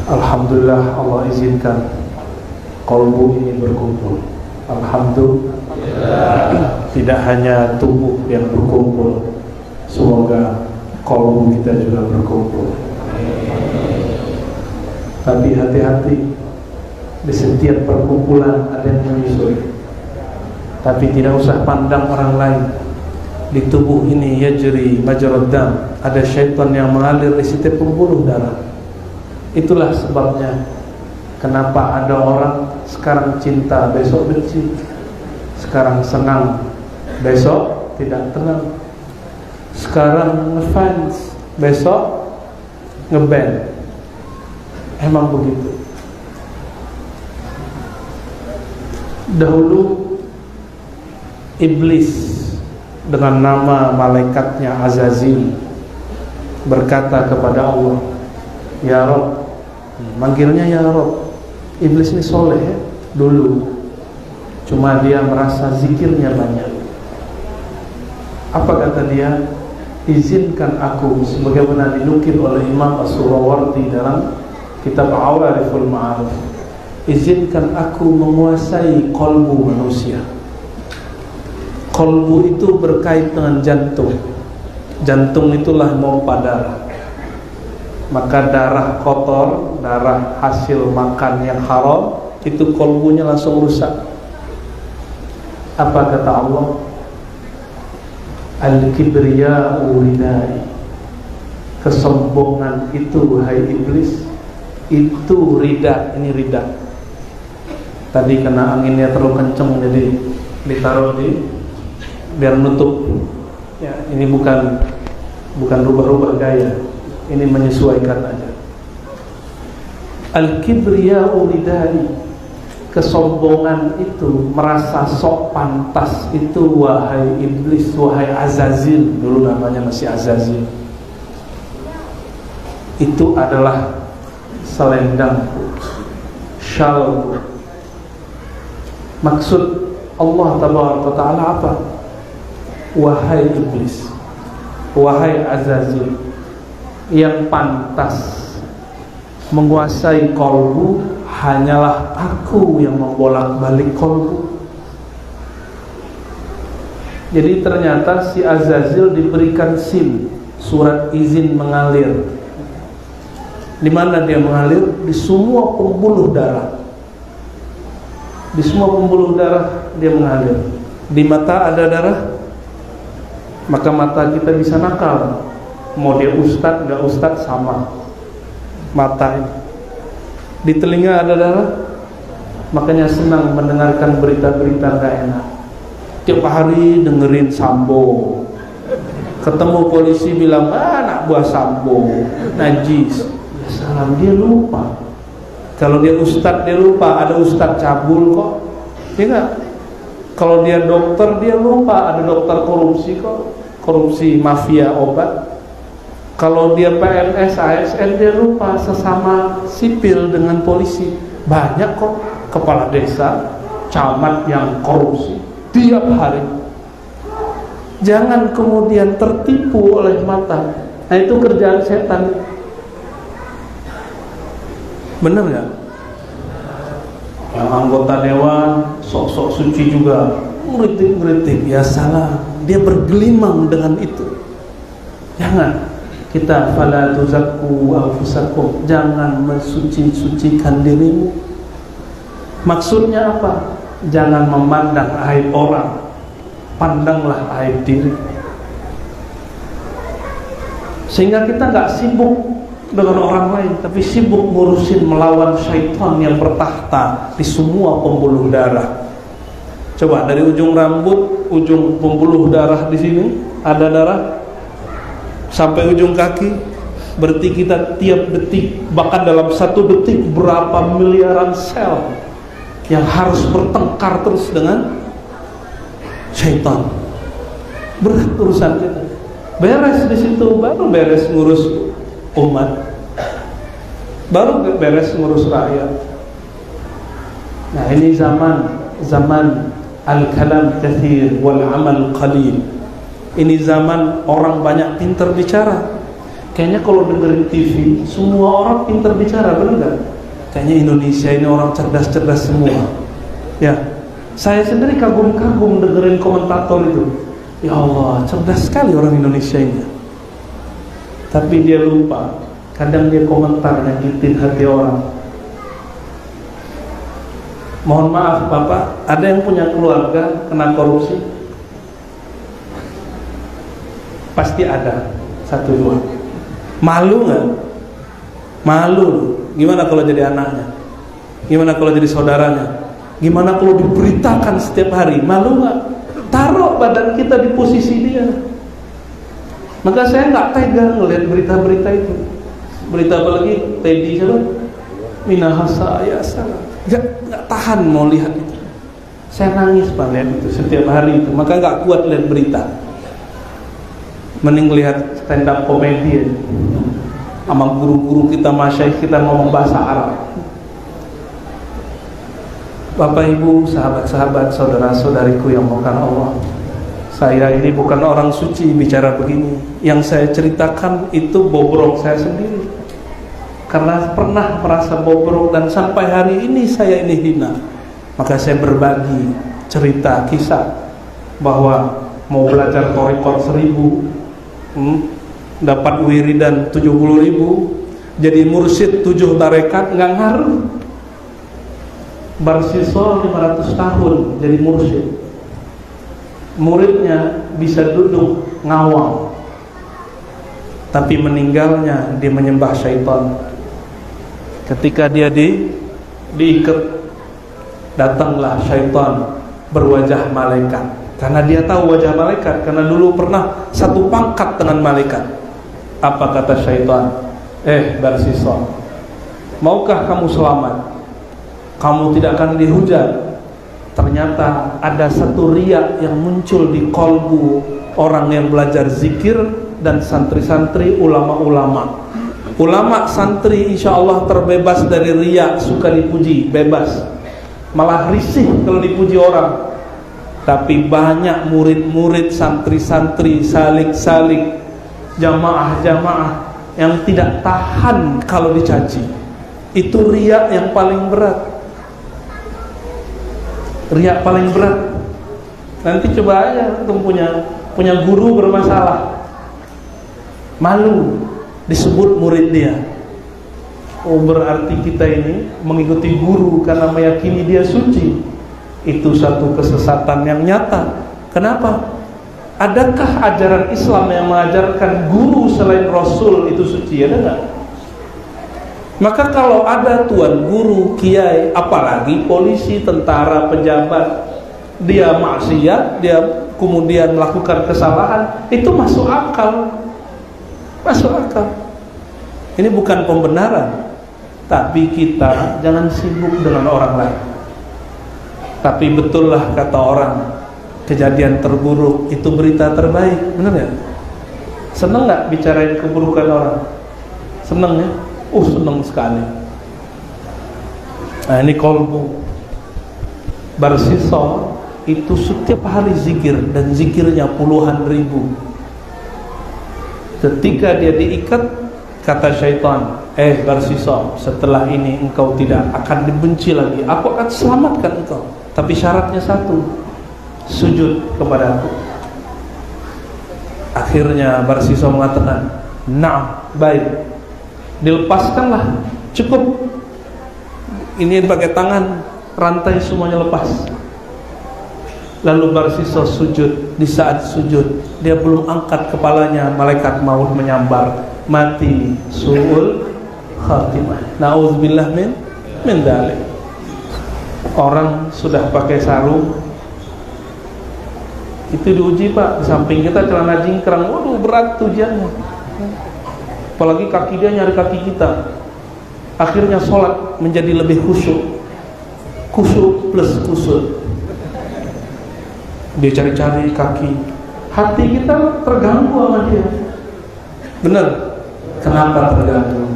Alhamdulillah Allah izinkan kolbu ini berkumpul. Alhamdulillah. Tidak hanya tubuh yang berkumpul, semoga kolbu kita juga berkumpul. Tapi hati-hati, di setiap perkumpulan ada yang menyusui. Tapi tidak usah pandang orang lain. Di tubuh ini yajri majrad dam, ada syaitan yang mengalir di setiap pembuluh darah. Itulah sebabnya kenapa ada orang sekarang cinta, besok benci, sekarang senang, besok tidak tenang, sekarang ngefans, besok ngeband. Emang begitu. Dahulu iblis dengan nama malaikatnya Azazil berkata kepada Allah, "Ya Rabb," manggilnya ya Rabb. Iblis ini soleh ya, dulu, cuma dia merasa zikirnya banyak. Apa kata dia? Izinkan aku, sebagaimana dinukil oleh Imam As-Surawardi dalam kitab Awariful Ma'arif, izinkan aku menguasai kolbu manusia. Kolbu itu berkait dengan jantung. Jantung itulah pompa darah. Maka darah kotor, darah hasil makan yang haram, itu kolbunya langsung rusak. Apa kata Allah? Al-kibriya'u ridai. Kesombongan itu, hai iblis, itu rida. Ini rida. Tadi kena anginnya terlalu kenceng, jadi ditaruh di biar nutup. Ya, ini bukan rubah-rubah gaya. Ini menyesuaikan aja. Al-kibriya'u ridai. Kesombongan itu, merasa sok pantas itu, wahai iblis, wahai Azazil, dulu namanya masih Azazil, itu adalah selendang, syal. Maksud Allah Tabaraka wa Ta'ala apa? Wahai iblis, wahai Azazil, yang pantas menguasai kolbu hanyalah aku yang membolak-balik kolbu. Jadi ternyata si Azazil diberikan SIM, surat izin mengalir. Di mana dia mengalir? Di semua pembuluh darah. Di semua pembuluh darah dia mengalir. Di mata ada darah, maka mata kita bisa nakal. Mau dia ustadz nggak ustadz sama mata ini. Di telinga ada darah, makanya senang mendengarkan berita-berita nggak enak. Tiap hari dengerin Sambo. Ketemu polisi bilang, anak buah Sambo najis. Ya salam, dia lupa. Kalau dia ustadz dia lupa, ada ustadz cabul kok. Dia nggak. Kalau dia dokter dia lupa, ada dokter korupsi kok, korupsi mafia obat. Kalau dia PNS, ASN dia lupa, sesama sipil dengan polisi. Banyak kok kepala desa, camat yang korupsi tiap hari. Jangan kemudian tertipu oleh mata. Nah itu kerjaan setan. Benar gak? Yang anggota dewan sok-sok suci juga, ngeritik-ngeritik, ya salah. Dia bergelimang dengan itu. Jangan. Kita fala tuzakku anfusakum, jangan mensuci-sucikan dirimu. Maksudnya apa? Jangan memandang aib orang, pandanglah aib diri. Sehingga kita gak sibuk dengan orang lain, tapi sibuk ngurusin melawan syaitan yang bertahta di semua pembuluh darah. Coba dari ujung rambut, ujung pembuluh darah di sini ada darah, sampai ujung kaki. Berarti kita tiap detik, bahkan dalam satu detik berapa miliaran sel yang harus bertengkar terus dengan syaitan. Berat urusan kita. Beres di situ, baru beres ngurus umat, baru beres ngurus rakyat. Nah ini zaman al-kalam kathir wal amal qalil. Ini zaman orang banyak pintar bicara, Kayaknya kalau dengerin TV semua orang pintar bicara, benar nggak? Kayaknya Indonesia ini orang cerdas-cerdas semua. Ya, saya sendiri kagum-kagum dengerin komentator itu. Ya Allah, cerdas sekali orang Indonesia ini. Tapi dia lupa, kadang dia komentar nyakitin hati orang. Mohon maaf Bapak, ada yang punya keluarga kena korupsi? Pasti ada, 1-2. Malu nggak? Malu. Gimana kalau jadi anaknya? Gimana kalau jadi saudaranya? Gimana kalau diberitakan setiap hari? Malu nggak? Taruh badan kita di posisi dia. Maka saya nggak tega ngelihat berita-berita itu. Berita apa lagi? Teddy siapa? Minahasa ya salah. Nggak tahan mau lihat itu. Saya nangis Pak lihat itu setiap hari itu. Maka nggak kuat lihat berita. Mending lihat stand up komedi sama guru-guru kita, masyayikh kita ngomong bahasa Arab. Bapak Ibu, sahabat-sahabat, saudara-saudariku yang bukan Allah, saya ini bukan orang suci bicara begini. Yang saya ceritakan itu bobrok saya sendiri, karena pernah merasa bobrok dan sampai hari ini saya ini hina. Maka saya berbagi cerita kisah bahwa mau belajar thariqat 1000, dapat wiridan 70.000, jadi mursyid 7 tarekat nggak ngaruh. Barsisol 500 tahun jadi mursyid, muridnya bisa duduk ngawang, tapi meninggalnya dia menyembah syaitan. Ketika dia diikat, datanglah syaitan berwajah malaikat, karena dia tahu wajah malaikat, karena dulu pernah satu pangkat dengan malaikat. Apa kata syaitan? Barsisol, maukah kamu selamat? Kamu tidak akan dihujat. Ternyata ada satu riya yang muncul di kolbu orang yang belajar zikir dan santri-santri, ulama-ulama. Ulama santri insya Allah terbebas dari riya, suka dipuji, bebas. Malah risih kalau dipuji orang. Tapi banyak murid-murid, santri-santri, salik-salik, jamaah-jamaah yang tidak tahan kalau dicaci. Itu riya yang paling berat. Riya paling berat. Nanti coba aja punya guru bermasalah, malu disebut murid dia. Oh, berarti kita ini mengikuti guru karena meyakini dia suci. Itu satu kesesatan yang nyata. Kenapa? Adakah ajaran Islam yang mengajarkan guru selain Rasul itu suci? Ada nggak? Maka kalau ada tuan guru, kiai, apalagi polisi, tentara, pejabat, dia maksiat, dia kemudian melakukan kesalahan, itu masuk akal. Masuk akal. Ini bukan pembenaran, tapi kita jangan sibuk dengan orang lain. Tapi betullah kata orang, kejadian terburuk itu berita terbaik. Benar ya? Seneng nggak bicarain keburukan orang? Seneng ya? Senang sekali. Nah, ini kolbu Barsisol itu setiap hari zikir, dan zikirnya puluhan ribu. Ketika dia diikat, kata syaitan, Barsisol, setelah ini engkau tidak akan dibenci lagi, aku akan selamatkan engkau, tapi syaratnya satu, sujud kepadaku. Akhirnya Barsisol mengatakan, nah, baik. Dilepaskanlah, cukup. Ini pakai tangan, rantai semuanya lepas. Lalu Barsisol sujud. Di saat sujud, dia belum angkat kepalanya, malaikat maut menyambar, mati su'ul khatimah. Na'udzubillah min dzalik. Orang sudah pakai sarung, itu diuji Pak, di samping kita celana jingkrang, waduh berat ujiannya. Apalagi kaki dia nyari kaki kita. Akhirnya sholat menjadi lebih khusyuk. Khusyuk plus khusyuk. Dia cari-cari kaki. Hati kita terganggu sama dia. Benar? Kenapa terganggu?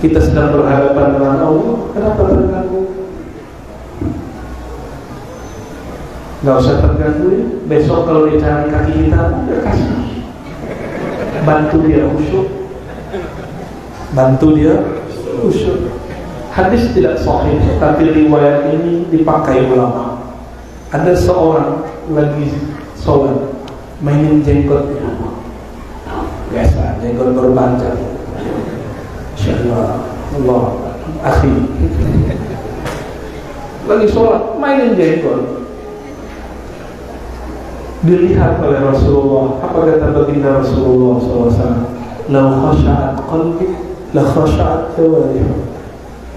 Kita sedang berhadapan dengan Allah. Kenapa terganggu? Gak usah terganggu ya. Besok kalau dia cari kaki kita, udah kasih. bantu dia khusyuk, bantu dia khusyuk. Hadis tidak sahih, tapi riwayat ini dipakai ulama. Ada seorang lagi sholat, mainin jenggotnya, biasa jenggot berpanjang. Insyaallah, Allah, akhi, lagi sholat, mainin jenggot. Dilihat oleh Rasulullah. Apa kata baginda Rasulullah SAW? Lau khasha'at qalbi la khasha'at jawarih.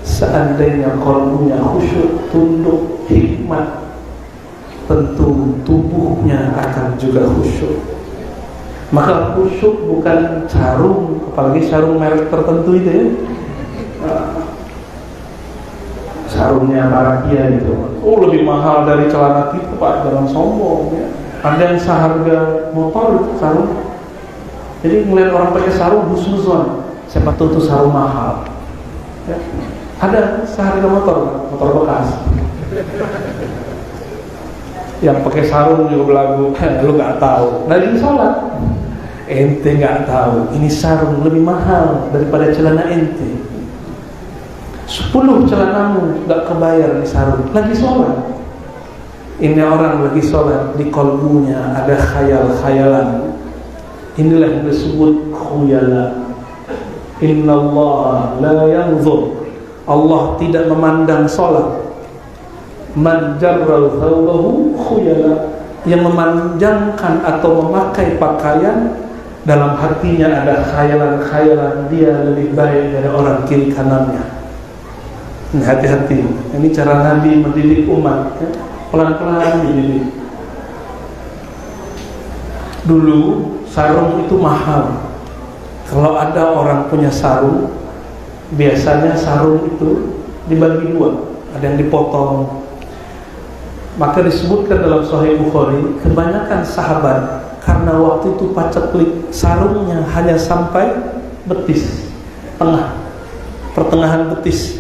Seandainya qalbunya khusyuk, tunduk, hikmat, tentu tubuhnya akan juga khusyuk. Maka khusyuk bukan sarung, apalagi sarung merek tertentu itu ya. Sarungnya Marakia itu, oh lebih mahal dari celana kita Pak, jangan sombong ya. Ada yang seharga motor sarung. Jadi ngeliat orang pakai sarung husnuzon, siapa tahu itu sarung mahal ya. Ada seharga motor bekas. Yang pakai sarung juga belagu, lu nggak tahu. Lagi sholat, ente nggak tahu. Ini sarung lebih mahal daripada celana ente. 10 celanamu nggak kebayar di sarung. Lagi sholat. Ini orang lagi sholat, di kolbunya ada khayal-khayalan. Inilah yang disebut khuyala. Innallaha la yanzur. Allah tidak memandang sholat. Man jarral thawbahu khuyala, yang memanjangkan atau memakai pakaian dalam hatinya ada khayalan-khayalan dia lebih baik dari orang kiri kanannya. Nah, hati-hati. Ini cara Nabi mendidik umat ya. Pelan-pelan dididik. Dulu sarung itu mahal. Kalau ada orang punya sarung, biasanya sarung itu dibagi dua, ada yang dipotong. Maka disebutkan dalam Sahih Bukhari, kebanyakan sahabat karena waktu itu paceklik, sarungnya hanya sampai betis, pertengahan betis.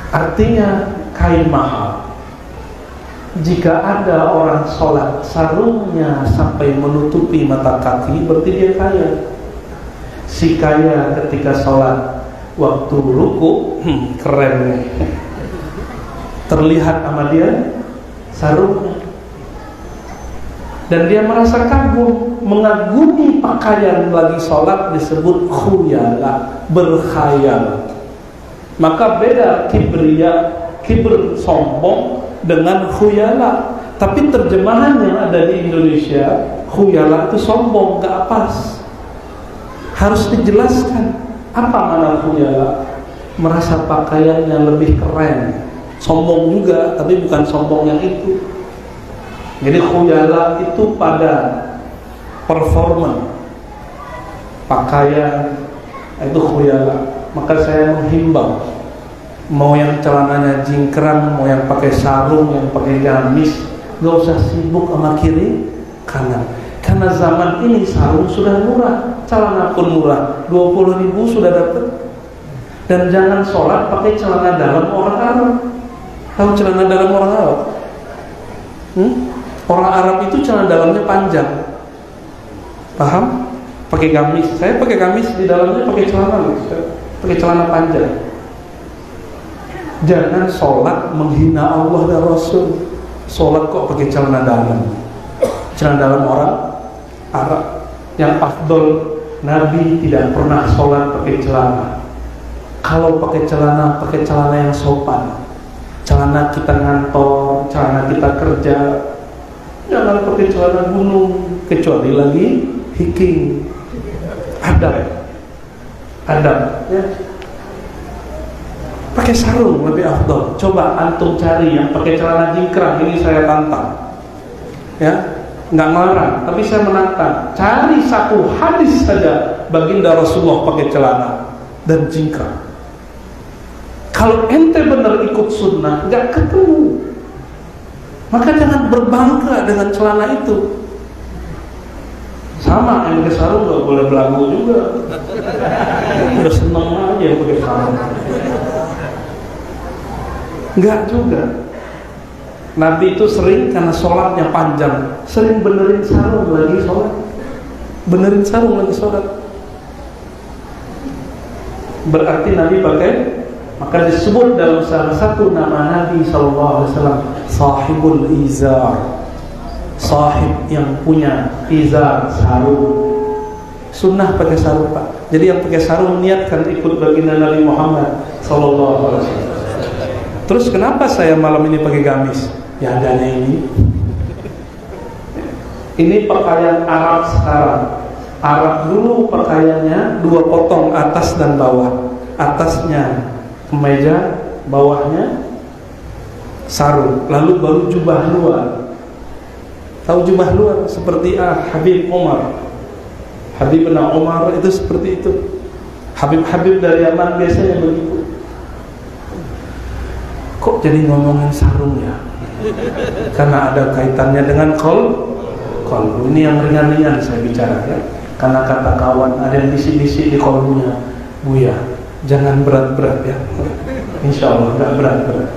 Artinya kain mahal. Jika ada orang sholat sarungnya sampai menutupi mata kaki, berarti dia kaya. Si kaya ketika sholat waktu ruku, keren nih, terlihat sama dia sarungnya, dan dia merasa kagum, mengagumi pakaian lagi sholat, disebut khuyala, berkhayal. Maka beda kibr sombong dengan khuyala. Tapi terjemahan yang ada di Indonesia, khuyala itu sombong, gak pas. Harus dijelaskan apa makna khuyala. Merasa pakaiannya lebih keren, sombong juga, tapi bukan sombong yang itu. Jadi khuyala itu pada performa pakaian, itu khuyala. Maka saya menghimbau, mau yang celananya jingkrang, mau yang pakai sarung, yang pakai gamis, gak usah sibuk sama kiri kanan. Karena zaman ini sarung sudah murah, celana pun murah, 20.000 sudah dapat. Dan jangan sholat pakai celana dalam orang Arab. Tahu celana dalam orang Arab? Orang Arab itu celana dalamnya panjang, paham? Pakai gamis. Saya pakai gamis, di dalamnya pakai celana, pakai celana panjang. Jangan sholat menghina Allah dan Rasul. Sholat kok pakai celana dalam. Celana dalam orang Arab. Yang afdol, Nabi tidak pernah sholat pakai celana. Kalau pakai celana yang sopan. Celana kita ngantor, celana kita kerja. Jangan pakai celana gunung, kecuali lagi hiking. Adab ya. Pakai sarung lebih afdol. Coba antum cari yang pakai celana jingkrang, ini saya tantang ya, nggak melarang, tapi saya menantang. Cari satu hadis saja baginda Rasulullah pakai celana dan jingkrang. Kalau ente benar ikut sunnah, nggak ketemu. Maka jangan berbangga dengan celana itu. Sama yang pakai sarung nggak boleh belagu juga. Udah seneng aja yang pakai sarung. Enggak juga. Nabi itu sering, karena sholatnya panjang, sering benerin sarung lagi sholat. Benerin sarung lagi sholat. Berarti Nabi pakai, maka disebut dalam salah satu nama Nabi SAW, sahibul izar, sahib yang punya izar, sarung. Sunnah pakai sarung, Pak. Jadi yang pakai sarung niatkan ikut baginda Nabi Muhammad SAW. Terus kenapa saya malam ini pakai gamis? Ya adanya ini. Ini pakaian Arab sekarang. Arab dulu pakaiannya 2 potong, atas dan bawah. Atasnya kemeja, bawahnya sarung, lalu baru jubah luar. Tahu jubah luar? Seperti Habib Umar. Habibna Umar itu seperti itu. Habib-habib dari Yaman biasanya begitu. Kok jadi ngomongin sarung ya? Karena ada kaitannya dengan kolbu. Ini yang ringan-ringan saya bicara ya. Karena kata kawan ada yang bisik-bisik di kolbunya, Buya, jangan berat-berat ya. Insya Allah nggak berat-berat.